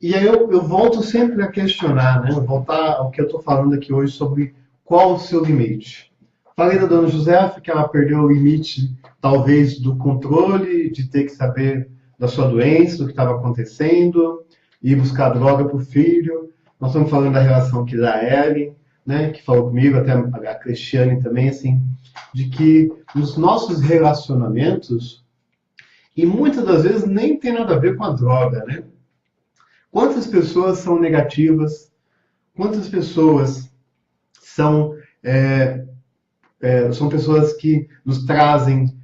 E aí eu volto sempre a questionar, né? Voltar ao que eu estou falando aqui hoje sobre qual o seu limite. Falei da dona Josefa que ela perdeu o limite, talvez, do controle, de ter que saber da sua doença, do que estava acontecendo, e buscar droga para o filho. Nós estamos falando da relação aqui da Ellen, né? Que falou comigo, até a Cristiane também, assim, de que os nossos relacionamentos, e muitas das vezes nem tem nada a ver com a droga, né? Quantas pessoas são negativas? Quantas pessoas são, são pessoas que nos trazem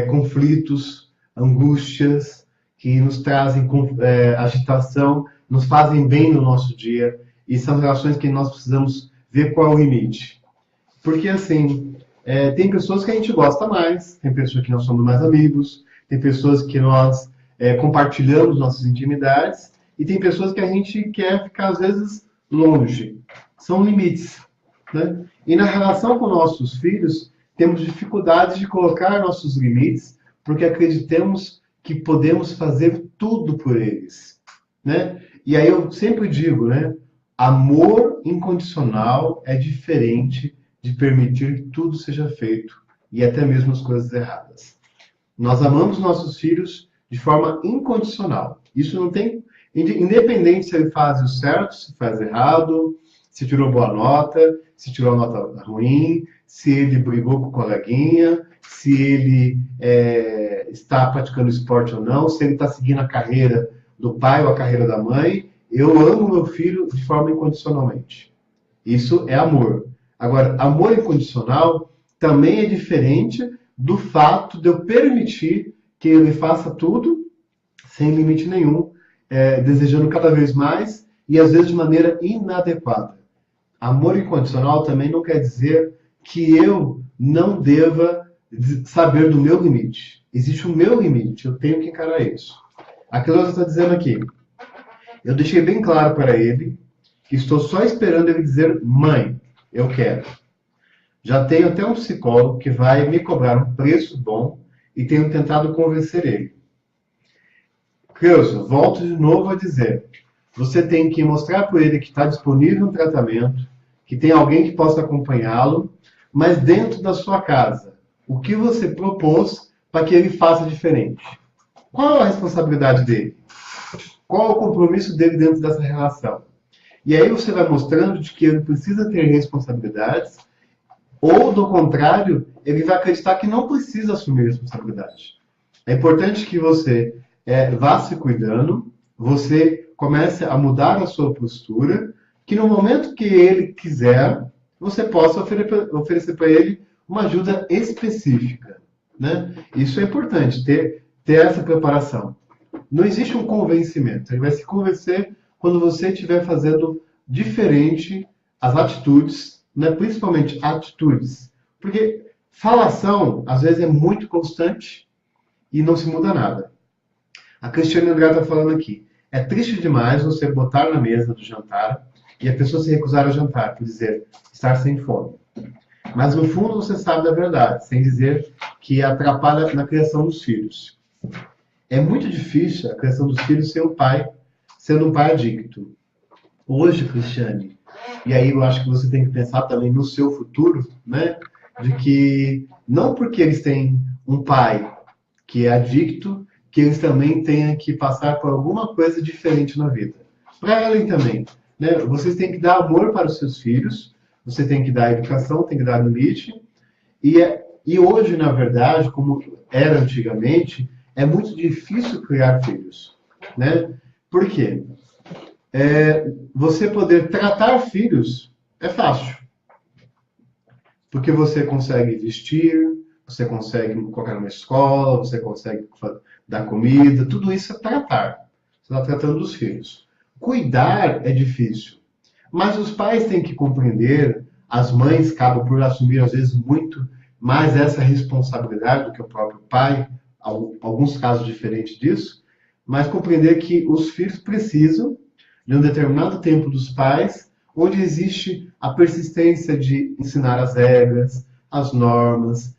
conflitos, angústias, que nos trazem agitação, nos fazem bem no nosso dia, e são relações que nós precisamos ver qual é o limite. Porque, assim, tem pessoas que a gente gosta mais, tem pessoas que nós somos mais amigos, tem pessoas que nós compartilhamos nossas intimidades, e tem pessoas que a gente quer ficar, às vezes, longe. São limites, né? E na relação com nossos filhos, temos dificuldades de colocar nossos limites, porque acreditamos que podemos fazer tudo por eles, né? E aí eu sempre digo, né? Amor incondicional é diferente de permitir que tudo seja feito, e até mesmo as coisas erradas. Nós amamos nossos filhos de forma incondicional. Isso não tem, independente se ele faz o certo, se faz errado, se tirou boa nota, se tirou nota ruim, se ele brigou com o coleguinha, se ele está praticando esporte ou não, se ele está seguindo a carreira do pai ou a carreira da mãe. Eu amo meu filho de forma incondicionalmente. Isso é amor. Agora, amor incondicional também é diferente do fato de eu permitir que ele faça tudo sem limite nenhum, desejando cada vez mais e às vezes de maneira inadequada. Amor incondicional também não quer dizer que eu não deva saber do meu limite. Existe o meu limite, eu tenho que encarar isso. Aquilo que eu estou dizendo aqui, eu deixei bem claro para ele que estou só esperando ele dizer: mãe, eu quero. Já tenho até um psicólogo que vai me cobrar um preço bom e tenho tentado convencer ele. Creuso, volto de novo a dizer, você tem que mostrar para ele que está disponível um tratamento, que tem alguém que possa acompanhá-lo, mas dentro da sua casa. O que você propôs para que ele faça diferente? Qual a responsabilidade dele? Qual o compromisso dele dentro dessa relação? E aí você vai mostrando de que ele precisa ter responsabilidades, ou, do contrário, ele vai acreditar que não precisa assumir responsabilidade. É importante que você vá se cuidando, você comece a mudar a sua postura, que no momento que ele quiser, você possa oferecer para ele uma ajuda específica, né? Isso é importante, ter essa preparação. Não existe um convencimento. Ele vai se convencer quando você estiver fazendo diferente as atitudes, né? Principalmente atitudes. Porque falação, às vezes, é muito constante e não se muda nada. A Cristiane Andrade está falando aqui. É triste demais você botar na mesa do jantar e a pessoa se recusar a jantar, por dizer estar sem fome. Mas, no fundo, você sabe da verdade, sem dizer que atrapalha na criação dos filhos. É muito difícil a criação dos filhos sendo um pai adicto. Hoje, Cristiane, e aí eu acho que você tem que pensar também no seu futuro, né? De que não porque eles têm um pai que é adicto, que eles também tenham que passar por alguma coisa diferente na vida. Para Ellen também, né? Vocês têm que dar amor para os seus filhos, você tem que dar educação, tem que dar limite, e hoje, na verdade, como era antigamente, é muito difícil criar filhos, né? Por quê? Você poder tratar filhos é fácil. Porque você consegue vestir, você consegue colocar numa escola, você consegue dar comida, tudo isso é tratar. Você está tratando dos filhos. Cuidar é difícil. Mas os pais têm que compreender, as mães acabam por assumir, às vezes, muito mais essa responsabilidade do que o próprio pai, alguns casos diferentes disso, mas compreender que os filhos precisam de um determinado tempo dos pais, onde existe a persistência de ensinar as regras, as normas.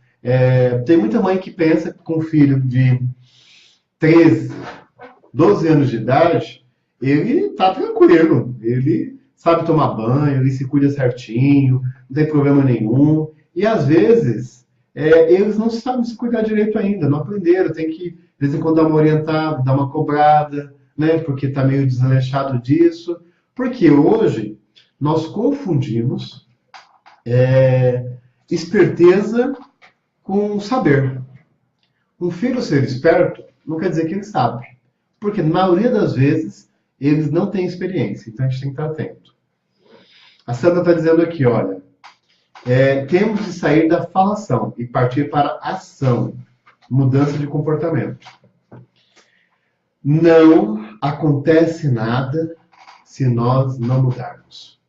Tem muita mãe que pensa que com um filho de 13, 12 anos de idade, ele tá tranquilo, ele sabe tomar banho, ele se cuida certinho, não tem problema nenhum. E às vezes eles não sabem se cuidar direito ainda, não aprenderam, tem que de vez em quando dar uma orientada, dar uma cobrada, né? Porque tá meio desleixado disso. Porque hoje nós confundimos esperteza com saber. Um filho ser esperto não quer dizer que ele sabe. Porque na maioria das vezes eles não têm experiência, então a gente tem que estar atento. A Sandra está dizendo aqui, olha, temos de sair da falação e partir para a ação, mudança de comportamento. Não acontece nada se nós não mudarmos.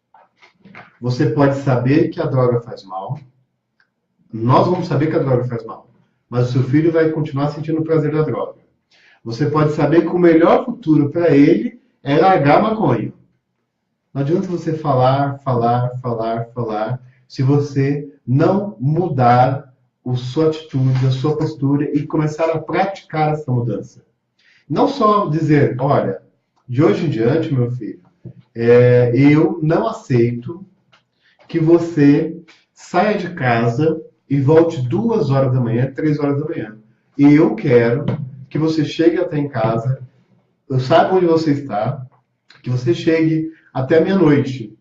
Você pode saber que a droga faz mal, nós vamos saber que a droga faz mal, mas o seu filho vai continuar sentindo o prazer da droga. Você pode saber que o melhor futuro para ele é largar a maconha. Não adianta você falar, se você não mudar a sua atitude, a sua postura e começar a praticar essa mudança. Não só dizer, olha, de hoje em diante, meu filho, eu não aceito que você saia de casa e volte 2 horas da manhã, 3 horas da manhã. E eu quero que você chegue até em casa, eu saiba onde você está, que você chegue até meia-noite.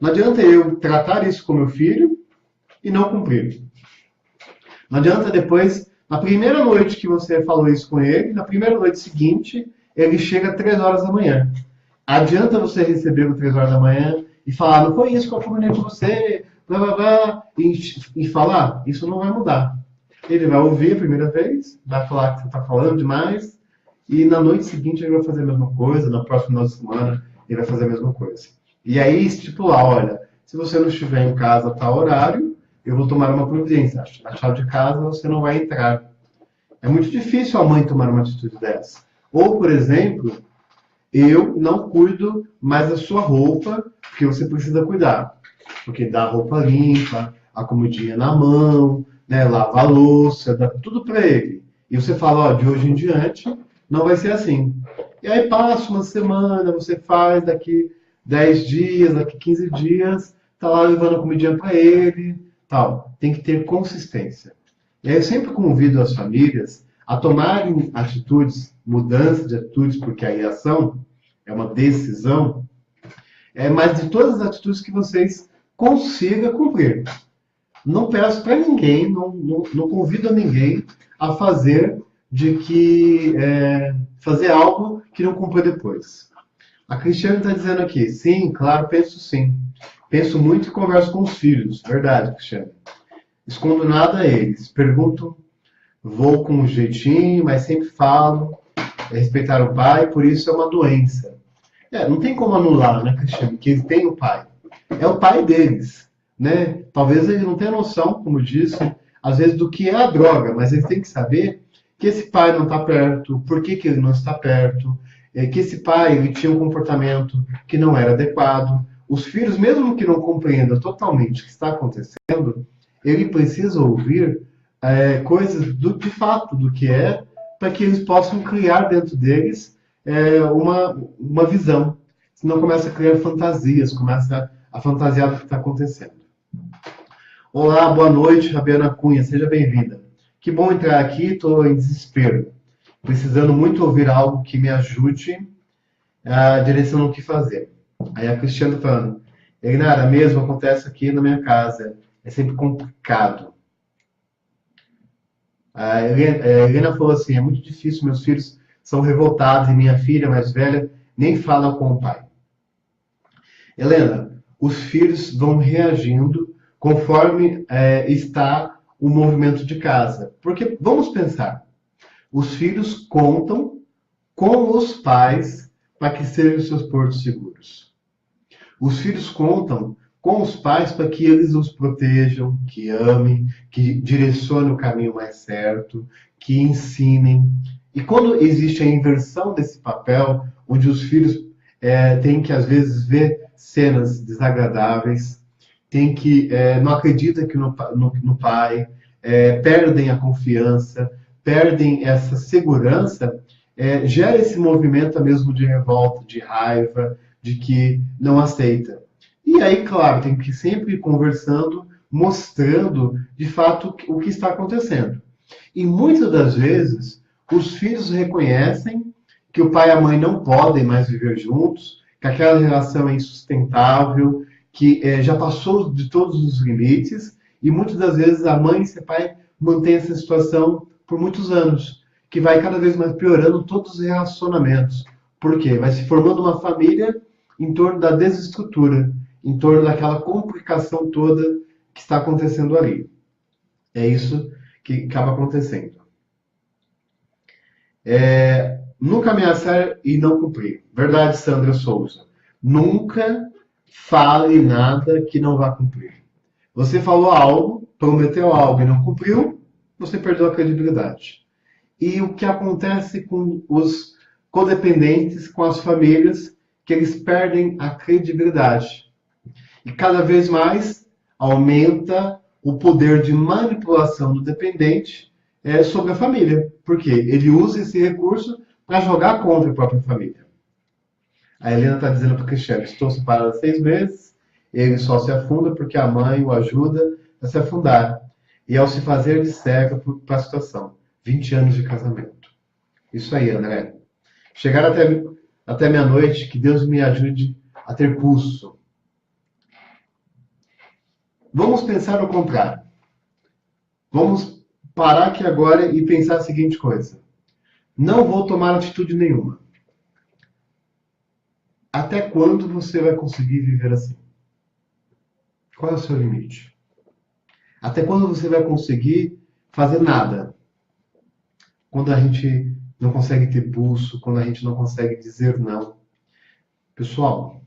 Não adianta eu tratar isso com meu filho e não cumprir. Não adianta depois, na primeira noite que você falou isso com ele, na primeira noite seguinte, ele chega às 3 horas da manhã. Adianta você receber às 3 horas da manhã e falar, não foi isso que eu combinei com você, blá blá blá, e falar, isso não vai mudar. Ele vai ouvir a primeira vez, vai falar que você está falando demais, e na noite seguinte ele vai fazer a mesma coisa, na próxima final de semana ele vai fazer a mesma coisa. E aí estipular, olha, se você não estiver em casa a tal horário, eu vou tomar uma providência. A chave de casa você não vai entrar. É muito difícil a mãe tomar uma atitude dessa. Ou, por exemplo, eu não cuido mais da sua roupa, porque você precisa cuidar. Porque dá a roupa limpa, a comidinha na mão, né, lava a louça, dá tudo para ele. E você fala, ó, de hoje em diante, não vai ser assim. E aí passa uma semana, você faz, daqui 10 dias, daqui 15 dias, tá lá levando a comidinha para ele, tal. Tem que ter consistência. E aí eu sempre convido as famílias a tomarem atitudes, mudança de atitudes, porque aí a ação é uma decisão, mas de todas as atitudes que vocês consigam cumprir. Não peço para ninguém, não convido a ninguém a fazer fazer algo que não cumpra depois. A Cristiane está dizendo aqui, sim, claro, penso sim. Penso muito e converso com os filhos. Verdade, Cristiane. Escondo nada a eles. Pergunto, vou com um jeitinho, mas sempre falo. Respeitar o pai, por isso é uma doença. Não tem como anular, né, Cristiane? Que eles têm o pai. É o pai deles, né? Talvez eles não tenham noção, como disse, às vezes do que é a droga, mas eles têm que saber que esse pai não está perto, por que ele não está perto, que esse pai ele tinha um comportamento que não era adequado. Os filhos, mesmo que não compreendam totalmente o que está acontecendo, ele precisa ouvir coisas de fato do que é, para que eles possam criar dentro deles uma visão. Senão começa a criar fantasias, começa a fantasiar do que está acontecendo. Olá, boa noite, Rabiana Cunha, seja bem-vinda. Que bom entrar aqui, estou em desespero. Precisando muito ouvir algo que me ajude a direção o que fazer. Aí a Cristiane falando, Egnara, mesmo acontece aqui na minha casa, é sempre complicado. A Helena falou assim, é muito difícil, meus filhos são revoltados e minha filha mais velha nem fala com o pai. Helena, os filhos vão reagindo conforme está o movimento de casa. Porque, vamos pensar, os filhos contam com os pais para que sejam seus portos seguros. Os filhos contam com os pais para que eles os protejam, que amem, que direcionem o caminho mais certo, que ensinem. E quando existe a inversão desse papel, onde os filhos têm que, às vezes, ver cenas desagradáveis, tem que não acredita que no pai, perdem a confiança, perdem essa segurança, gera esse movimento mesmo de revolta, de raiva, de que não aceita. E aí, claro, tem que ir sempre conversando, mostrando de fato o que está acontecendo. E muitas das vezes, os filhos reconhecem que o pai e a mãe não podem mais viver juntos, que aquela relação é insustentável, que já passou de todos os limites, e muitas das vezes a mãe e esse pai mantêm essa situação por muitos anos, que vai cada vez mais piorando todos os relacionamentos. Por quê? Vai se formando uma família em torno da desestrutura, em torno daquela complicação toda que está acontecendo ali. É isso que acaba acontecendo. Nunca ameaçar e não cumprir. Verdade, Sandra Souza. Nunca fale nada que não vá cumprir. Você falou algo, prometeu algo e não cumpriu, você perdeu a credibilidade. E o que acontece com os codependentes, com as famílias, que eles perdem a credibilidade. E cada vez mais aumenta o poder de manipulação do dependente sobre a família. Porque ele usa esse recurso para jogar contra a própria família. A Helena está dizendo para o Cristiano, estou separada há 6 meses, ele só se afunda porque a mãe o ajuda a se afundar. E ao se fazer de cega para a situação. 20 anos de casamento. Isso aí, André. Chegar até meia-noite, que Deus me ajude a ter pulso. Vamos pensar no contrário. Vamos parar aqui agora e pensar a seguinte coisa. Não vou tomar atitude nenhuma. Até quando você vai conseguir viver assim? Qual é o seu limite? Até quando você vai conseguir fazer nada? Quando a gente não consegue ter pulso, quando a gente não consegue dizer não. Pessoal,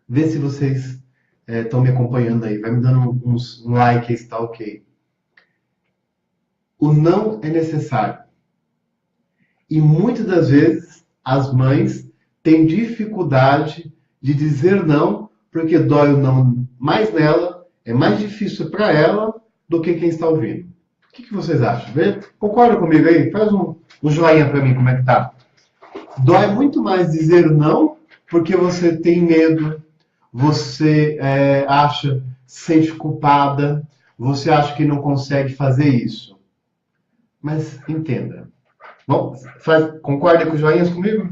vê se vocês estão me acompanhando aí. Vai me dando um like aí, está ok. O não é necessário. E muitas das vezes as mães têm dificuldade de dizer não, porque dói o não mais nela, é mais difícil para ela do que quem está ouvindo. O que vocês acham? Concorda comigo aí? Faz um joinha para mim, como é que tá? Dói muito mais dizer não, porque você tem medo, você se sente culpada, você acha que não consegue fazer isso. Mas entenda. Bom, concorda com os joinhas comigo?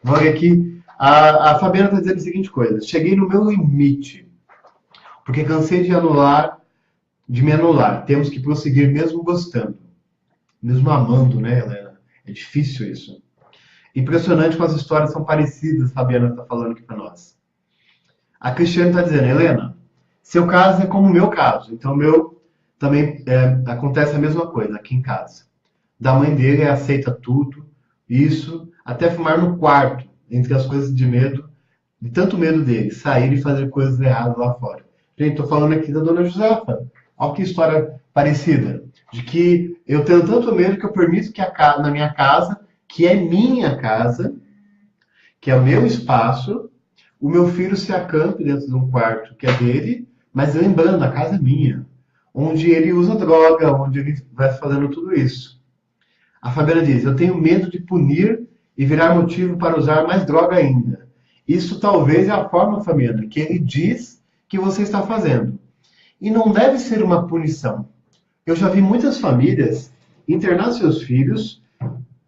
Olha aqui. A Fabiana está dizendo a seguinte coisa. Cheguei no meu limite. Porque cansei de me anular. Temos que prosseguir mesmo gostando. Mesmo amando, né, Helena? É difícil isso. Impressionante como as histórias são parecidas, a Fabiana está falando aqui para nós. A Cristiane está dizendo, Helena, seu caso é como o meu caso. Então, o meu também acontece a mesma coisa aqui em casa. Da mãe dele aceita tudo, isso, até fumar no quarto, entre as coisas de medo, de tanto medo dele, sair e fazer coisas erradas lá fora. Gente, estou falando aqui da dona Josefa. Olha que história parecida. De que eu tenho tanto medo que eu permito que na minha casa, que é minha casa, que é o meu espaço, o meu filho se acampe dentro de um quarto que é dele, mas lembrando, a casa é minha. Onde ele usa droga, onde ele vai fazendo tudo isso. A Fabiana diz, eu tenho medo de punir e virar motivo para usar mais droga ainda. Isso talvez é a forma, Fabiana, que ele diz que você está fazendo. E não deve ser uma punição. Eu já vi muitas famílias internar seus filhos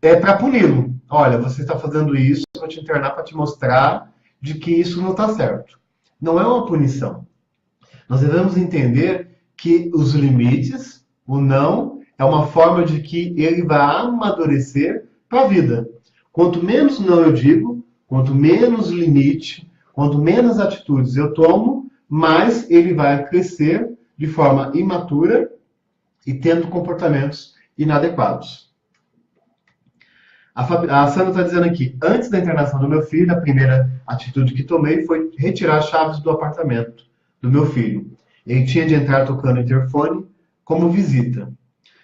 para puni-lo. Olha, você está fazendo isso, eu vou te internar para te mostrar de que isso não está certo. Não é uma punição. Nós devemos entender que os limites, o não, é uma forma de que ele vai amadurecer para a vida. Quanto menos não eu digo, quanto menos limite, quanto menos atitudes eu tomo, mais ele vai crescer de forma imatura e tendo comportamentos inadequados. A Sandra está dizendo aqui, antes da internação do meu filho, a primeira atitude que tomei foi retirar as chaves do apartamento do meu filho. Ele tinha de entrar tocando o interfone como visita.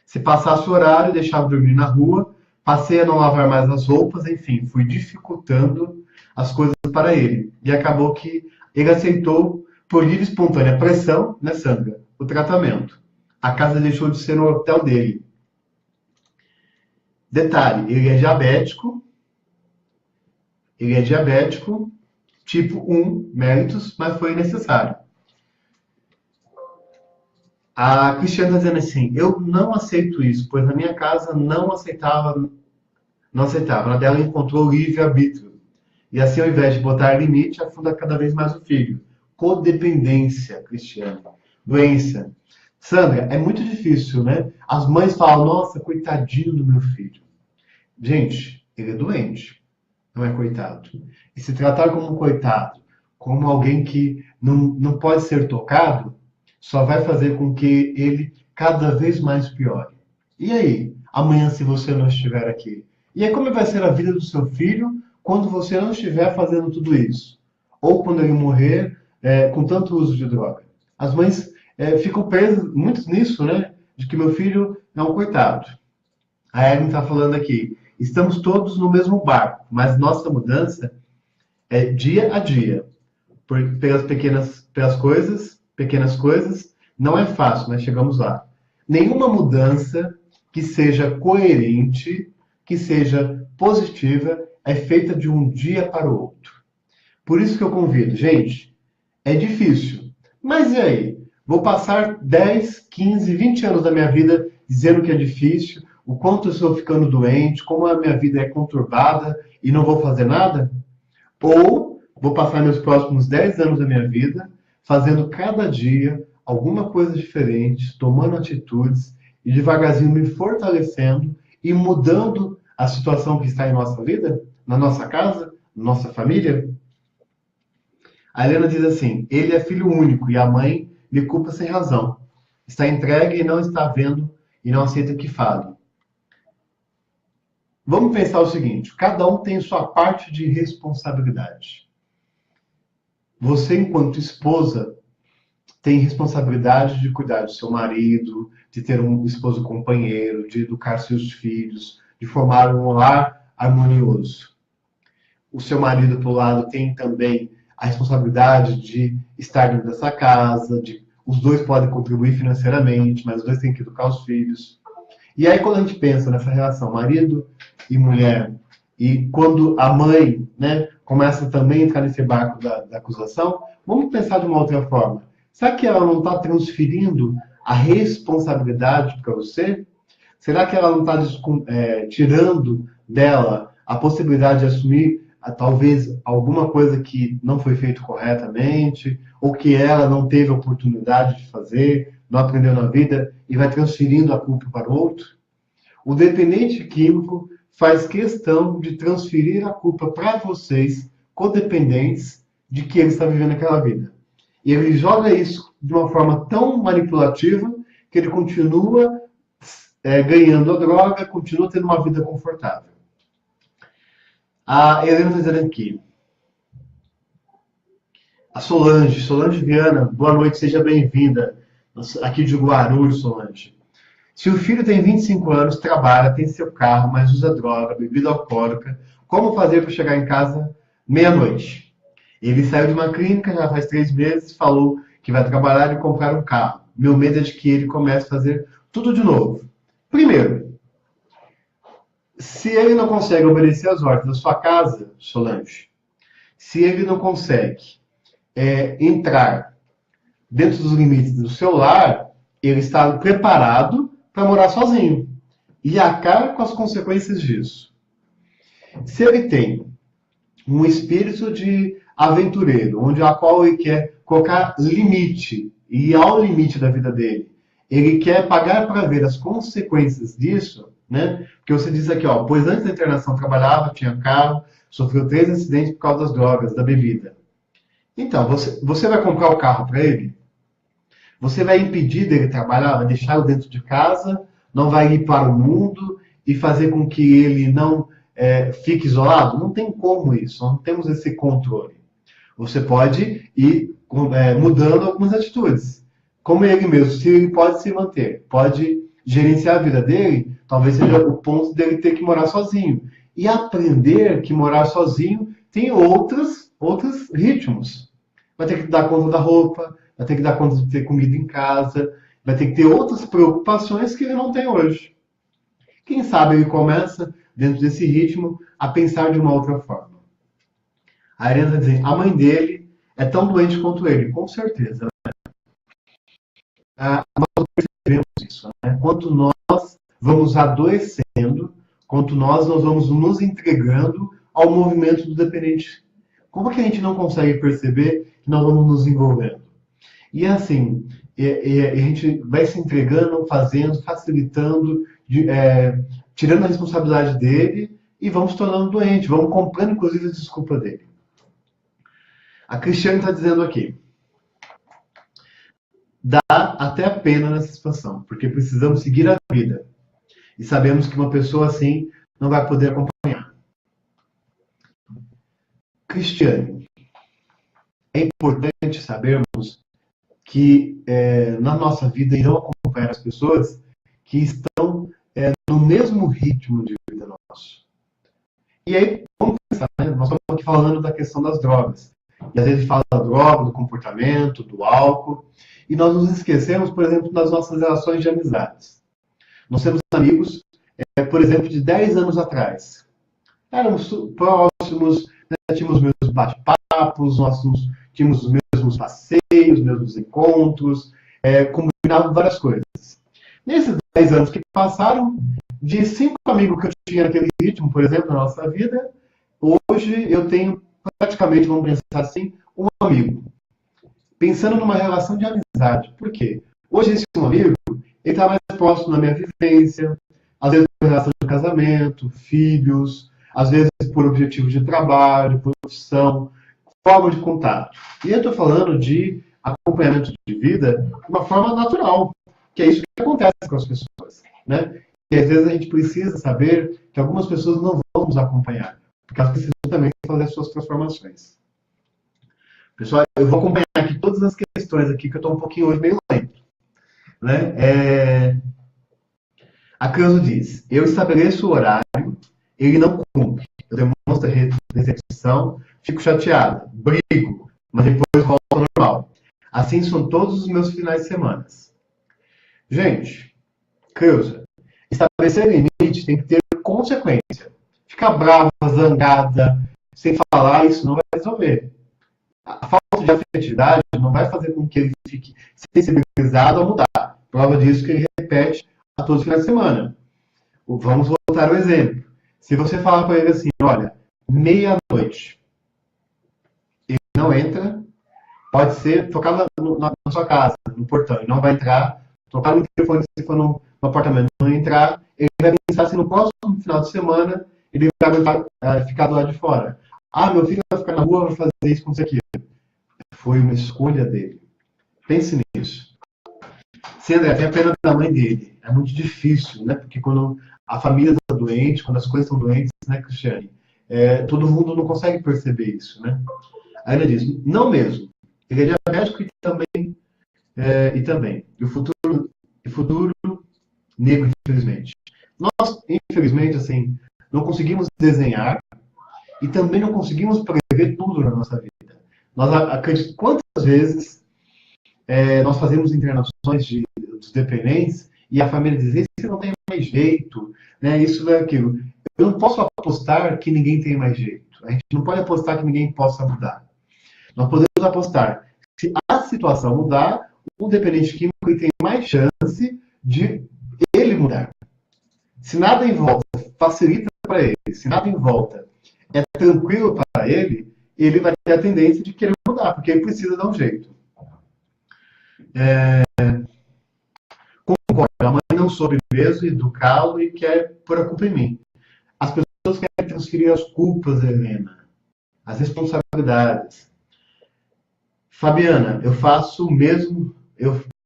Se passasse o horário, deixava dormir na rua, passei a não lavar mais as roupas, enfim, fui dificultando as coisas para ele. E acabou que ele aceitou, por livre e espontânea pressão, né, Sandra, o tratamento. A casa deixou de ser no hotel dele. Detalhe, ele é diabético, tipo 1, méritos, mas foi necessário. A Cristiane está dizendo assim, eu não aceito isso, pois na minha casa não aceitava. Na dela encontrou o livre-arbítrio. E assim, ao invés de botar limite, afunda cada vez mais o filho. Codependência, Cristiane. Doença. Sandra, é muito difícil, né? As mães falam, nossa, coitadinho do meu filho. Gente, ele é doente, não é coitado. E se tratar como um coitado, como alguém que não pode ser tocado, só vai fazer com que ele cada vez mais piore. E aí, amanhã, se você não estiver aqui? E aí, como vai ser a vida do seu filho quando você não estiver fazendo tudo isso? Ou quando ele morrer com tanto uso de droga? As mães ficam presas muito nisso, né? De que meu filho é um coitado. A Ellen está falando aqui. Estamos todos no mesmo barco, mas nossa mudança é dia a dia. Pelas pequenas coisas, não é fácil, mas chegamos lá. Nenhuma mudança que seja coerente, que seja positiva, é feita de um dia para o outro. Por isso que eu convido, gente, é difícil. Mas e aí? Vou passar 10, 15, 20 anos da minha vida dizendo que é difícil, o quanto eu estou ficando doente, como a minha vida é conturbada e não vou fazer nada? Ou vou passar meus próximos 10 anos da minha vida fazendo cada dia alguma coisa diferente, tomando atitudes e devagarzinho me fortalecendo e mudando a situação que está em nossa vida, na nossa casa, na nossa família? A Helena diz assim, ele é filho único e a mãe me culpa sem razão. Está entregue e não está vendo e não aceita que fale. Vamos pensar o seguinte, cada um tem sua parte de responsabilidade. Você, enquanto esposa, tem responsabilidade de cuidar do seu marido, de ter um esposo companheiro, de educar seus filhos, de formar um lar harmonioso. O seu marido, por lado, tem também a responsabilidade de estar dentro dessa casa, os dois podem contribuir financeiramente, mas os dois têm que educar os filhos. E aí, quando a gente pensa nessa relação marido e mulher, e quando a mãe, né, começa também a entrar nesse barco da acusação, vamos pensar de uma outra forma. Será que ela não está transferindo a responsabilidade para você? Será que ela não está tirando dela a possibilidade de assumir talvez alguma coisa que não foi feito corretamente, ou que ela não teve oportunidade de fazer, não aprendeu na vida e vai transferindo a culpa para o outro? O dependente químico faz questão de transferir a culpa para vocês, codependentes, de que ele está vivendo aquela vida. E ele joga isso de uma forma tão manipulativa que ele continua ganhando a droga, continua tendo uma vida confortável. A Helena está dizendo aqui. A Solange Viana, boa noite, seja bem-vinda. Aqui de Guarulhos, Solange. Se o filho tem 25 anos, trabalha, tem seu carro, mas usa droga, bebida alcoólica, como fazer para chegar em casa meia-noite? Ele saiu de uma clínica já faz 3 meses, falou que vai trabalhar e comprar um carro. Meu medo é de que ele comece a fazer tudo de novo. Primeiro, se ele não consegue obedecer às ordens da sua casa, Solange, se ele não consegue entrar dentro dos limites do seu lar, ele está preparado para morar sozinho e arcar com as consequências disso. Se ele tem um espírito de aventureiro, onde a qual ele quer colocar limite e ir ao limite da vida dele, ele quer pagar para ver as consequências disso, né? Porque você diz aqui, ó, pois antes da internação trabalhava, tinha carro, sofreu 3 acidentes por causa das drogas, da bebida. Então, você vai comprar o carro para ele? Você vai impedir dele trabalhar, vai deixá-lo dentro de casa, não vai ir para o mundo e fazer com que ele não fique isolado? Não tem como isso, não temos esse controle. Você pode ir mudando algumas atitudes. Como ele mesmo, se ele pode se manter, pode gerenciar a vida dele, talvez seja o ponto dele ter que morar sozinho. E aprender que morar sozinho tem outros ritmos. Vai ter que dar conta da roupa, vai ter que dar conta de ter comida em casa, vai ter que ter outras preocupações que ele não tem hoje. Quem sabe ele começa, dentro desse ritmo, a pensar de uma outra forma. A Ariana está dizendo, a mãe dele é tão doente quanto ele. Com certeza. Nós percebemos isso. Né? Quanto nós vamos adoecendo, quanto nós vamos nos entregando ao movimento do dependente. Como que a gente não consegue perceber que nós vamos nos envolvendo? E assim, a gente vai se entregando, fazendo, facilitando, tirando a responsabilidade dele e vamos se tornando doentes, vamos comprando, inclusive, a desculpa dele. A Cristiane está dizendo aqui, dá até a pena nessa situação, porque precisamos seguir a vida. E sabemos que uma pessoa assim não vai poder acompanhar. Cristiane, é importante sabermos que na nossa vida irão acompanhar as pessoas que estão no mesmo ritmo de vida nosso. E aí, vamos pensar, né? Nós estamos aqui falando da questão das drogas. E às vezes fala da droga, do comportamento, do álcool. E nós nos esquecemos, por exemplo, das nossas relações de amizades. Nós temos amigos, por exemplo, de 10 anos atrás. Éramos próximos, né? Tínhamos os mesmos bate-papos, nós tínhamos os mesmos passeios, os mesmos encontros, combinavam várias coisas. Nesses 10 anos que passaram, de 5 amigos que eu tinha naquele ritmo, por exemplo, na nossa vida, hoje eu tenho praticamente, vamos pensar assim, um amigo. Pensando numa relação de amizade. Por quê? Hoje esse um amigo, ele está mais próximo da minha vivência, às vezes por relação de casamento, filhos, às vezes por objetivo de trabalho, profissão, forma de contato. E eu estou falando de acompanhamento de vida de uma forma natural, que é isso que acontece com as pessoas, né? E às vezes a gente precisa saber que algumas pessoas não vão nos acompanhar, porque elas precisam também fazer as suas transformações. Pessoal, eu vou acompanhar aqui todas as questões aqui, que eu estou um pouquinho hoje meio lento. Né? A Cleusa diz, eu estabeleço o horário, ele não cumpre. Eu demonstro decepção, fico chateada, brigo, mas depois volto ao normal. Assim são todos os meus finais de semana. Gente, Cleusa, estabelecer limite tem que ter consequência. Ficar brava, zangada, sem falar, isso não vai resolver. A falta de afetividade não vai fazer com que ele fique sensibilizado a mudar. Prova disso que ele repete a todos os finais de semana. Vamos voltar ao exemplo. Se você falar para ele assim, olha, meia-noite, ele não entra, pode ser tocar na sua casa, no portão, ele não vai entrar, tocar no telefone se for no apartamento, não entrar, ele vai pensar assim, no próximo final de semana, ele vai aguentar ficar do lado de fora. Ah, meu filho vai ficar na rua, vai fazer isso com isso aqui. Foi uma escolha dele. Pense nisso. Sim, André, tem a pena da mãe dele. É muito difícil, né? Porque quando a família está doente, quando as coisas estão doentes, né, Cristiane? Todo mundo não consegue perceber isso, né? Aí ela diz, não mesmo. Ele é diabético e também. E o futuro negro, infelizmente. Nós, infelizmente, assim, não conseguimos desenhar e também não conseguimos prever tudo na nossa vida. Nós acreditamos, quantas vezes nós fazemos internações dos dependentes e a família diz, esse não tem mais jeito, né? Isso é aquilo. Eu não posso apostar que ninguém tem mais jeito. A gente não pode apostar que ninguém possa mudar. Nós podemos apostar se a situação mudar, o dependente químico tem mais chance de ele mudar. Se nada em volta facilita para ele, se nada em volta é tranquilo para ele, ele vai ter a tendência de querer mudar, porque ele precisa dar um jeito. Concordo, a mãe não soube mesmo educá-lo e quer pôr a culpa em mim. As pessoas querem transferir as culpas, Helena, as responsabilidades. Fabiana, eu faço o mesmo.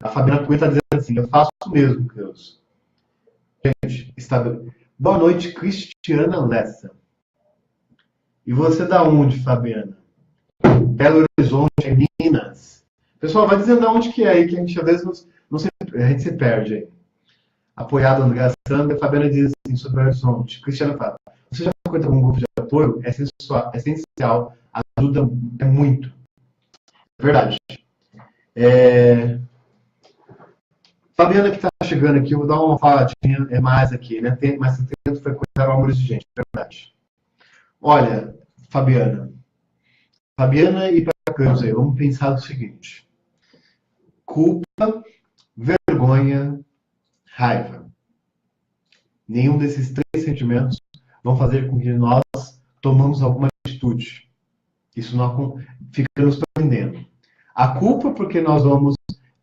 A Fabiana Cunha está dizendo assim, eu faço o mesmo, Deus. Gente, boa noite, Cristiana Lessa. E você da onde, Fabiana? Belo Horizonte, Minas. Pessoal, vai dizendo de onde que é aí, que a gente às vezes a gente se perde aí. Apoiado André Sandra, Fabiana diz assim sobre Belo Horizonte. Cristiana fala, você já frequenta algum grupo de apoio? É essencial, ajuda muito. É verdade. Fabiana que está chegando aqui, eu vou dar uma faladinha mais aqui, né? Mas você tenta frequentar o amor exigente, verdade. Olha, Fabiana, Fabiana e para aí, vamos pensar o seguinte: culpa, vergonha, raiva. Nenhum desses três sentimentos vão fazer com que nós tomamos alguma atitude. Isso não fica nos prendendo. A culpa, porque nós vamos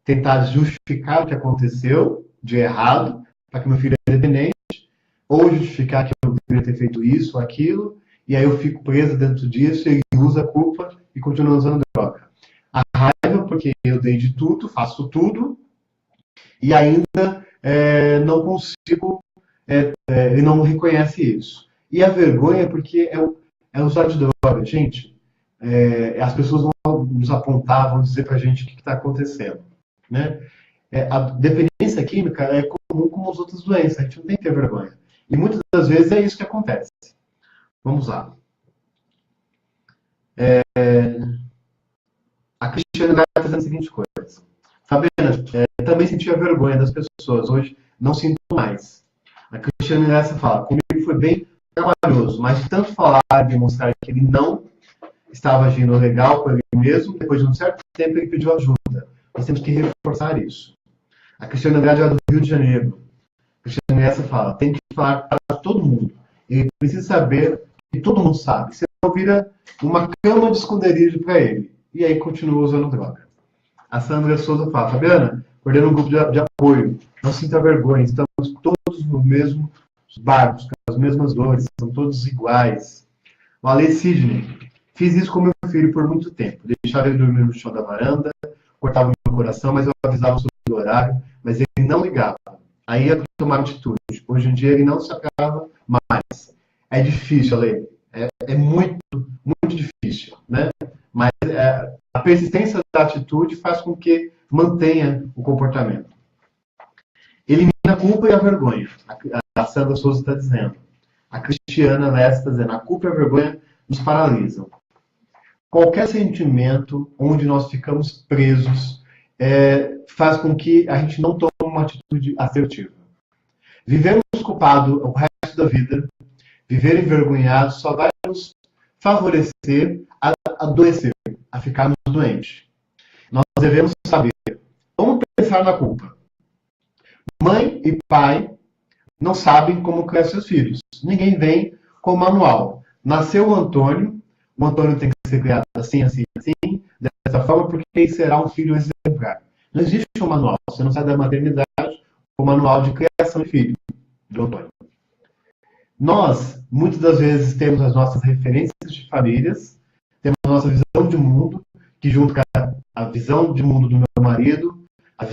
tentar justificar o que aconteceu de errado, para que meu filho é dependente, ou justificar que eu deveria ter feito isso ou aquilo, e aí eu fico preso dentro disso e uso a culpa e continuo usando droga. A raiva, porque eu dei de tudo, faço tudo, e ainda não consigo, ele não reconhece isso. E a vergonha, porque é usar de droga. Gente, as pessoas vão nos apontar, vão dizer pra gente o que está acontecendo. Né? A dependência química é comum como as outras doenças, a gente não tem que ter vergonha. E muitas das vezes é isso que acontece. Vamos lá. A Cristiane vai fazendo a seguinte coisa. Fabiana, também sentia vergonha das pessoas, hoje não sinto mais. A Cristiane nessa fala, comigo foi bem trabalhoso, mas tanto falar e demonstrar que ele não estava agindo legal com ele mesmo, depois de um certo tempo ele pediu ajuda. Nós temos que reforçar isso. A Cristiane Andrade é do Rio de Janeiro. A Cristiane nessa fala, tem que falar para todo mundo. Ele precisa saber que todo mundo sabe. Senão vira uma cama de esconderijo para ele. E aí continua usando droga. A Sandra Souza fala, Fabiana, coordeno um grupo de apoio. Não sinta vergonha, estamos todos no mesmo barco, com as mesmas dores, são todos iguais. O Ale Sidney, fiz isso com meu filho por muito tempo. Deixava ele dormir no chão da varanda, cortava o meu coração, mas eu avisava sobre o horário, mas ele não ligava. Aí ia tomar atitude. Hoje em dia ele não se acaba mais. É difícil, Ale. É muito, muito difícil, né? Mas a persistência da atitude faz com que mantenha o comportamento. Elimina a culpa e a vergonha. A Sandra Souza está dizendo. A Cristiana Lessa está dizendo. A culpa e a vergonha nos paralisam. Qualquer sentimento onde nós ficamos presos faz com que a gente não tome uma atitude assertiva. Vivermos culpado o resto da vida, viver envergonhado, só vai nos favorecer a adoecer, a ficarmos doentes. Nós devemos saber. Vamos pensar na culpa. Mãe e pai não sabem como criar seus filhos. Ninguém vem com o manual. Nasceu o Antônio tem que ser criado assim, assim, assim, dessa forma, porque ele será um filho exemplar. Não existe um manual. Você não sai da maternidade com o manual de criação de filho do Antônio. Nós, muitas das vezes, temos as nossas referências de famílias, temos a nossa visão de mundo, que junto com a visão de mundo do meu marido, a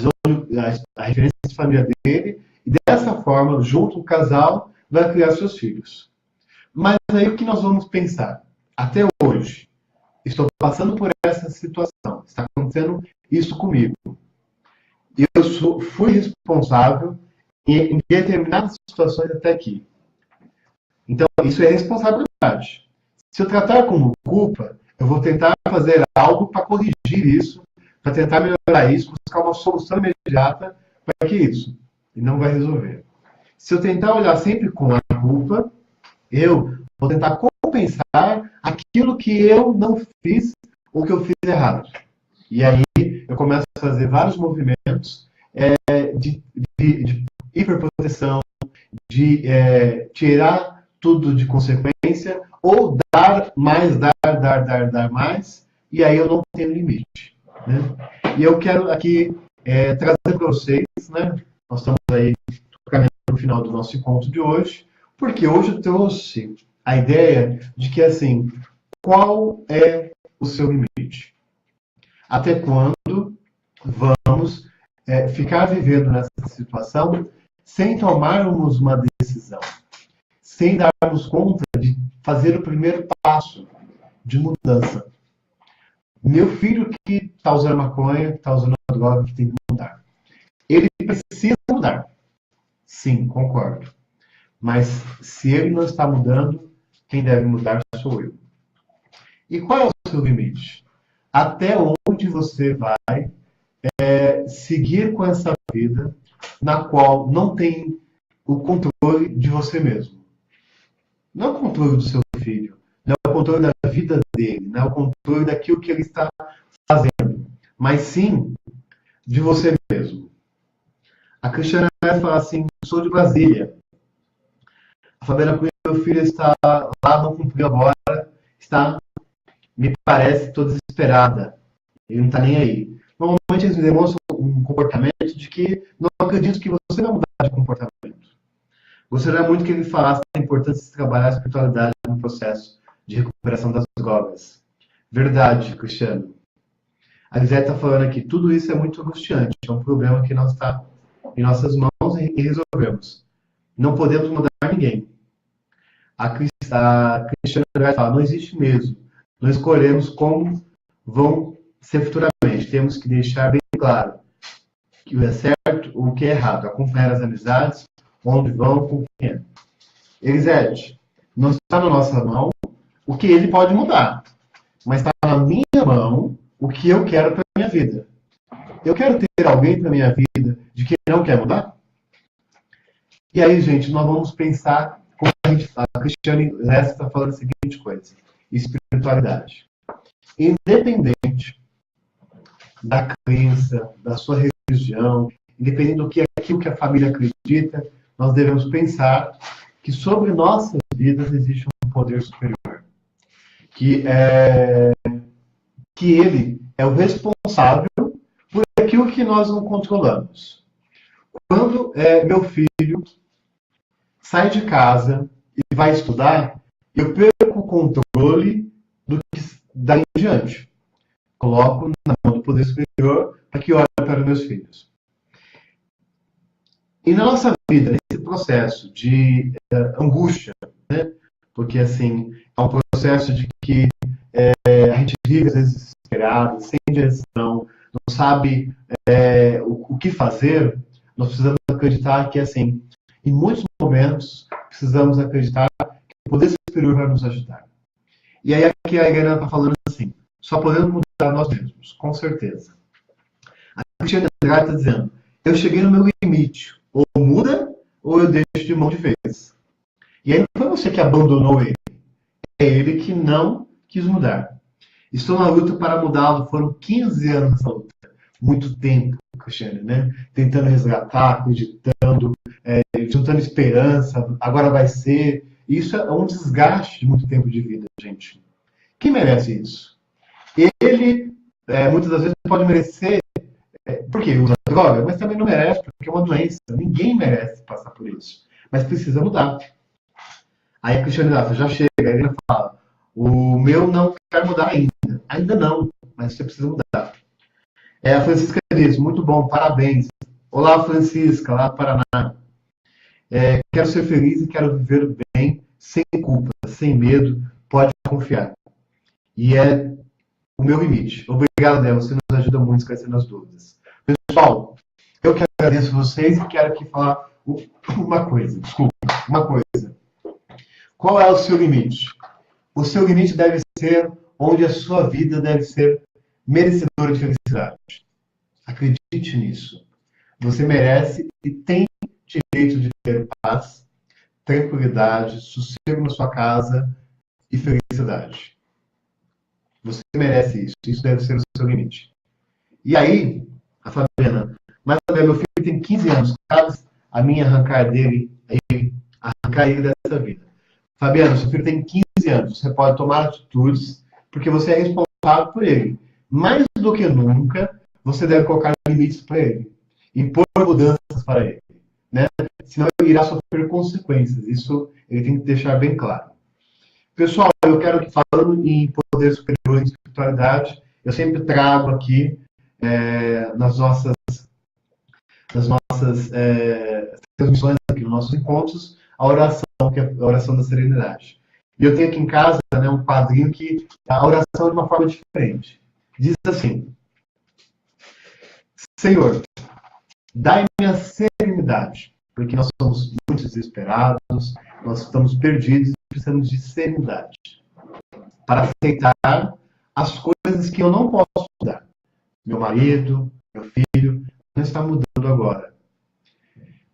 referência de família dele, e dessa forma, junto o casal, vai criar seus filhos. Mas aí o que nós vamos pensar? Até hoje, estou passando por essa situação, está acontecendo isso comigo. Eu fui responsável em determinadas situações até aqui. Então, isso é responsabilidade. Se eu tratar como culpa, eu vou tentar fazer algo para corrigir isso, para tentar melhorar isso, buscar uma solução imediata para que isso. E não vai resolver. Se eu tentar olhar sempre com a culpa, eu vou tentar compensar aquilo que eu não fiz ou que eu fiz errado. E aí eu começo a fazer vários movimentos de hiperproteção, de tirar tudo de consequência, ou dar mais, dar mais, e aí eu não tenho limite. Né? E eu quero aqui trazer para vocês, né? Nós estamos aí caminhando para o final do nosso encontro de hoje, porque hoje eu trouxe a ideia de que, assim, qual é o seu limite? Até quando vamos ficar vivendo nessa situação sem tomarmos uma decisão? Sem darmos conta de fazer o primeiro passo de mudança. Meu filho que está usando maconha, que está usando a droga, que tem que mudar. Ele precisa mudar. Sim, concordo. Mas se ele não está mudando, quem deve mudar sou eu. E qual é o seu limite? Até onde você vai seguir com essa vida na qual não tem o controle de você mesmo. Não é o controle do seu filho, não é o controle da vida dele, não é o controle daquilo que ele está fazendo, mas sim de você mesmo. A Cristiana fala assim, sou de Brasília. A Fabiana Cunha, meu filho está lá, não cumpriu agora, está, me parece, toda desesperada. Ele não está nem aí. Normalmente eles me demonstram um comportamento de que não acredito que você vai mudar de comportamento. Gostaria muito que ele falasse da importância de trabalhar a espiritualidade no processo de recuperação das drogas. Verdade, Cristiano. A Lisete está falando aqui, tudo isso é muito angustiante, é um problema que não está em nossas mãos e resolvemos. Não podemos mudar ninguém. A Cristiana vai falar, não existe mesmo. Não escolhemos como vão ser futuramente. Temos que deixar bem claro que o é certo ou o que é errado. Acompanhar as amizades, onde vão, com quem é. Elisete, não está na nossa mão o que ele pode mudar, mas está na minha mão o que eu quero para a minha vida. Eu quero ter alguém para a minha vida de quem não quer mudar? E aí, gente, nós vamos pensar como a Cristiane Lessa está falando a seguinte coisa. Espiritualidade. Independente da crença, da sua religião, independente do que aquilo que a família acredita, nós devemos pensar que sobre nossas vidas existe um poder superior. Que ele é o responsável por aquilo que nós não controlamos. Quando meu filho sai de casa e vai estudar, eu perco o controle do que daí em diante. Coloco na mão do poder superior para que olhe para meus filhos. E na nossa vida, nesse processo de angústia, né? Porque assim, é um processo de que a gente vive às vezes desesperado, sem direção, não sabe o que fazer, nós precisamos acreditar que assim, em muitos momentos, precisamos acreditar que o poder superior vai nos ajudar. E aí aqui a Helena está falando assim, só podemos mudar nós mesmos, com certeza. A Cristiane Andrade está dizendo, eu cheguei no meu limite, ou muda, ou eu deixo de mão de vez. E aí não foi você que abandonou ele, é ele que não quis mudar. Estou na luta para mudá-lo, foram 15 anos nessa luta. Muito tempo, Cristiane, né? Tentando resgatar, acreditando, juntando esperança, agora vai ser. Isso é um desgaste de muito tempo de vida, gente. Quem merece isso? Ele, muitas das vezes, pode merecer, porque usa droga, mas também não merece, porque é uma doença. Ninguém merece passar por isso. Mas precisa mudar. Aí a Cristiane já chega, a Helena fala, o meu não quer mudar ainda. Ainda não, mas você precisa mudar. A Francisca diz, muito bom, parabéns. Olá, Francisca, lá do Paraná. Quero ser feliz e quero viver bem, sem culpa, sem medo, pode confiar. E é o meu limite. Obrigado, Débora, você nos ajuda muito esclarecendo as dúvidas. Pessoal, eu que agradeço vocês e quero aqui falar uma coisa. Desculpa, uma coisa. Qual é o seu limite? O seu limite deve ser onde a sua vida deve ser merecedora de felicidade. Acredite nisso. Você merece e tem direito de ter paz, tranquilidade, sossego na sua casa e felicidade. Você merece isso. Isso deve ser o seu limite. E aí, a Fabiana, mas meu filho tem 15 anos, cabe a mim arrancar ele dessa vida. Fabiana, seu filho tem 15 anos, você pode tomar atitudes, porque você é responsável por ele. Mais do que nunca, você deve colocar limites para ele. Impor mudanças para ele. Né? Senão ele irá sofrer consequências. Isso ele tem que deixar bem claro. Pessoal, eu quero que, falando em poder superior e espiritualidade, eu sempre trago aqui nas nossas transmissões, aqui nos nossos encontros, a oração, que é a oração da serenidade. E eu tenho aqui em casa, né, um quadrinho que a oração é de uma forma diferente. Diz assim, Senhor, dai-me a serenidade, porque nós somos muito desesperados, nós estamos perdidos e precisamos de serenidade para aceitar as coisas que eu não posso mudar. Meu marido, meu filho, não está mudando agora.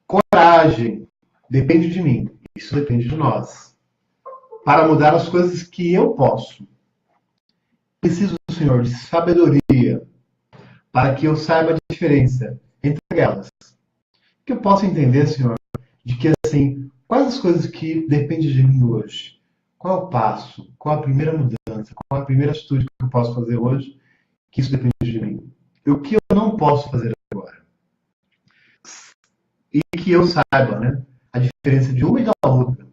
Coragem depende de mim. Isso depende de nós. Para mudar as coisas que eu posso. Preciso, Senhor, de sabedoria para que eu saiba a diferença entre elas. Que eu possa entender, Senhor, de que, assim, quais as coisas que dependem de mim hoje? Qual é o passo? Qual a primeira mudança? Qual a primeira atitude que eu posso fazer hoje? Que isso depende de mim. E o que eu não posso fazer agora? E que eu saiba, né, a diferença de uma e da outra.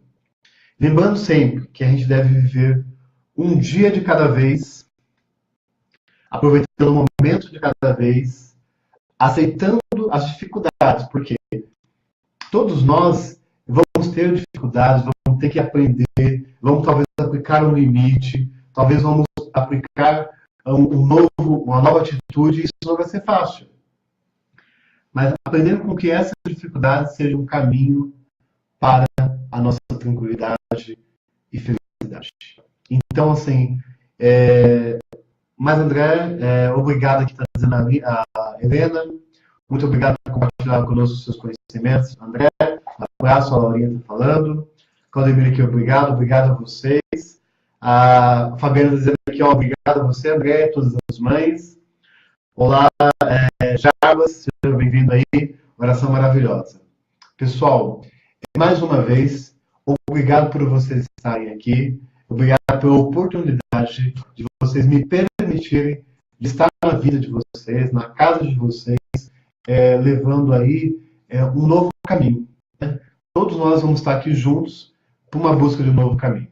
Lembrando sempre que a gente deve viver um dia de cada vez, aproveitando o momento de cada vez, aceitando as dificuldades, porque todos nós vamos ter dificuldades, vamos ter que aprender, vamos talvez aplicar um limite, talvez vamos aplicar uma nova atitude, e isso não vai ser fácil. Mas aprendendo com que essas dificuldades sejam um caminho para a nossa tranquilidade e felicidade. Então, assim, mas André, obrigado aqui, está dizendo a Helena, muito obrigado por compartilhar conosco os seus conhecimentos, André, abraço, a Laurinha está falando, Claudemir aqui, obrigado a vocês, a Fabiana dizendo aqui, obrigado a você, André, todas as mães, olá, Jarbas, seja bem-vindo aí, oração maravilhosa. Pessoal, mais uma vez, obrigado por vocês estarem aqui, obrigado pela oportunidade de vocês me permitirem de estar na vida de vocês, na casa de vocês, levando aí um novo caminho. Né? Todos nós vamos estar aqui juntos para uma busca de um novo caminho.